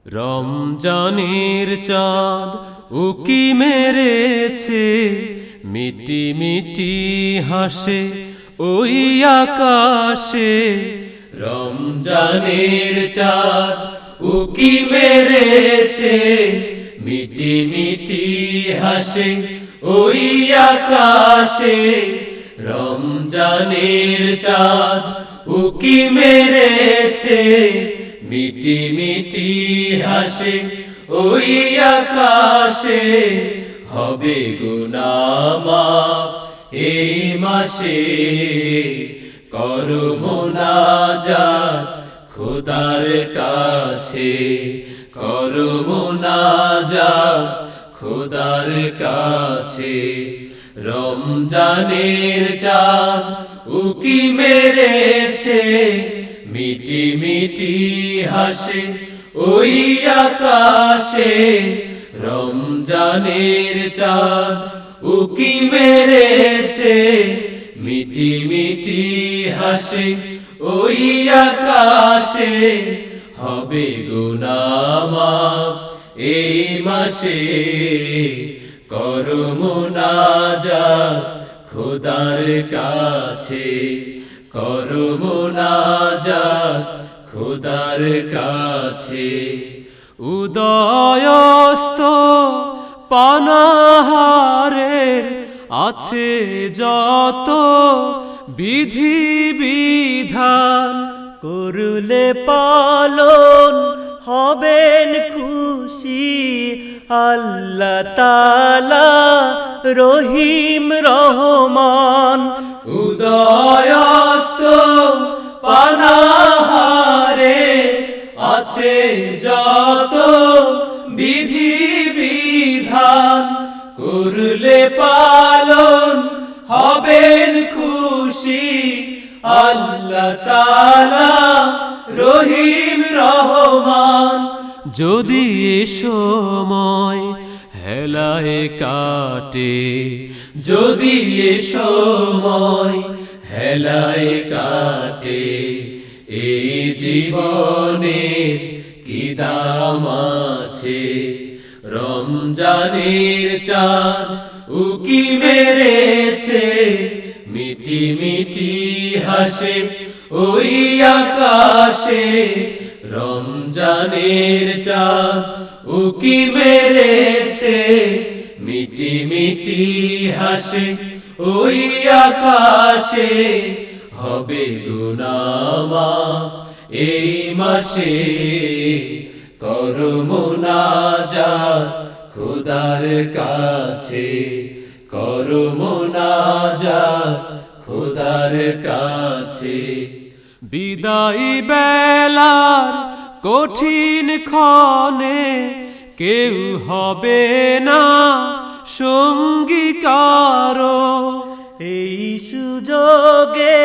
রমজানের চাঁদ উকি মেরেছে, মিটি মিটি হাসে ওই আকাশে। রমজানের চাঁদ উকি মেরেছে, মিটি মিটি হাসে ওই আকাশে। রমজানের চাঁদ উকি মেরেছে, মিটি মিটি হাসে ওই আকাশে। হবে গুনাহ মাফ এই মাসে, করো মুনাজাত খোদার কাছে, করো মুনাজাত খোদার কাছে। রমজানের চাঁদ উকি মেরেছে, মিটি মিটি হাসে ওই আকাশে। রমজানের চাঁদ উকি মেরেছে, মিটি মিটি হাসে ওই আকাশে। হবে গুনাহ মাফ এই মাসে, করো মুনাজাত খোদার কাছে, করো মুনাজাত খোদার কাছে। উদয়স্ত পানাহারের আছে যত বিধি বিধান, করলে পালন হবেন খুশি আল্লাহ তাআলা রহিম রহমান। উদয়স্ত পানাহারে আছে যত বিধি বিধান, করলে পালন হবেন খুশি আল্লাহ তাআলা রহিম রহমান। যদি এ সময় হেলায় কাটে, যদি এ সময় হেলায় কাটে, এই জীবনের কি দাম আছে। রমজানের চাঁদ উকি মেরেছে, মিটি মিটি হাসে ওই আকাশে। রমজানের চাঁদ উকি মেরেছে, মিটি মিটি হাসে ওই আকাশে। হবে গুনাহ মাফ এই মাসে, করো মুনাজাত খোদার কাছে, করো মুনাজাত খোদার কাছে। বিদায়ী বেলার কঠিন ক্ষণে কেউ হবে না সঙ্গী কারো। এই সুযোগে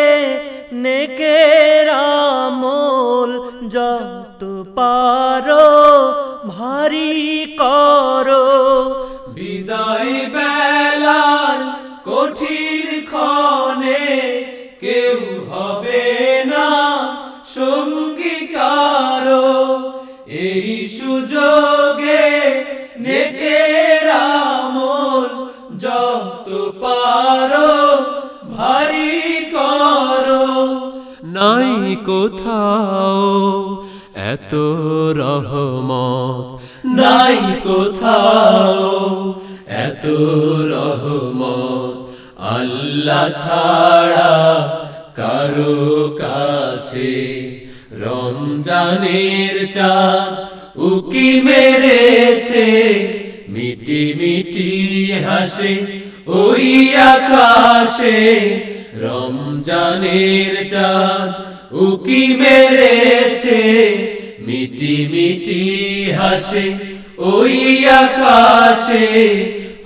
নেকের আমল যত পারো ভারী করো। বিদায়ী বেলার কঠিন ক্ষণে কেউ হবে না সঙ্গী কারো। এই সুযোগে নেকের আমল যত পারো ভারী করো। নাই কোথাও এত রহমত, নাই কোথাও এত রহমত, আল্লাহ ছাড়া কারো কাছে। রমজানের চাঁদ উকি মেরেছে, মিটি মিটি হাসে ওই আকাশে। রমজানের চাঁদ উকি মেরেছে, মিটি মিটি হাসে ওই আকাশে।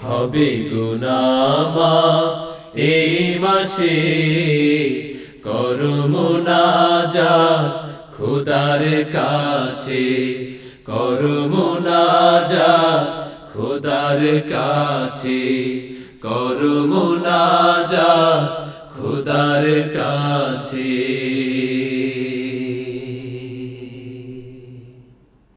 হবে গুনাহ মাফ এই মাসে, করো মুনাজাত খোদার কাছে, করো মুনাজাত খোদার কাছে, করো মুনাজাত খোদার কাছে।